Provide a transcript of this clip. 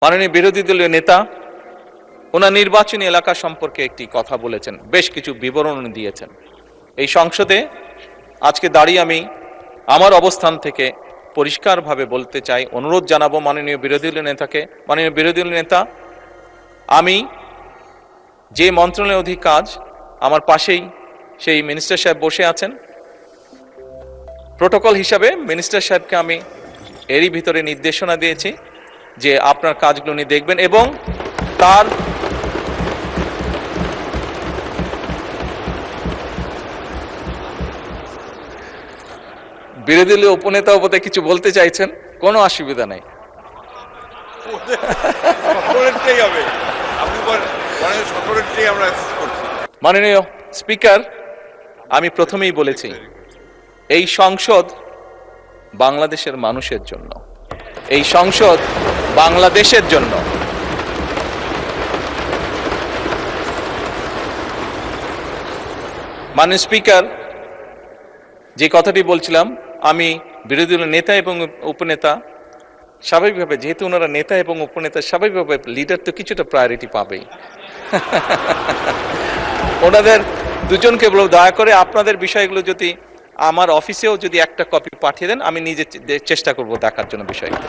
মাননীয় বিরোধী দলীয় নেতা ওনার নির্বাচনী এলাকা সম্পর্কে একটি কথা বলেছেন, বেশ কিছু বিবরণ দিয়েছেন। এই সংসদে আজকে দাঁড়িয়ে আমি আমার অবস্থান থেকে পরিষ্কারভাবে বলতে চাই, অনুরোধ জানাবো মাননীয় বিরোধী দলীয় নেতাকে, মাননীয় বিরোধী দলীয় নেতা, আমি যে মন্ত্রণালয়ের অধীন কাজ, আমার পাশেই সেই মিনিস্টার সাহেব বসে আছেন। প্রোটোকল হিসাবে মিনিস্টার সাহেবকে আমি এরই ভিতরে নির্দেশনা দিয়েছি যে আপনার কাজগুলো উনি দেখবেন এবং তার বিরোধী দলীয় উপনেতা বোধহয় কিছু বলতে চাইছেন, কোনো অসুবিধা নেই। মাননীয় স্পিকার, আমি প্রথমেই বলেছি এই সংসদ বাংলাদেশের মানুষের জন্য, এই সংসদ বাংলাদেশের জন্য। মাননীয় স্পিকার, যে কথাটি বলছিলাম, আমি বিরোধী দলের নেতা এবং উপনেতা, স্বাভাবিকভাবে যেহেতু ওনারা নেতা এবং উপনেতা, স্বাভাবিকভাবে লিডার তো কিছুটা প্রায়োরিটি পাবেই। ওনাদের দুজনকে বলব, দয়া করে আপনাদের বিষয়গুলো যদি আমার অফিসেও যদি একটা কপি পাঠিয়ে দেন, আমি নিজে চেষ্টা করব দেখার জন্য বিষয়গুলো।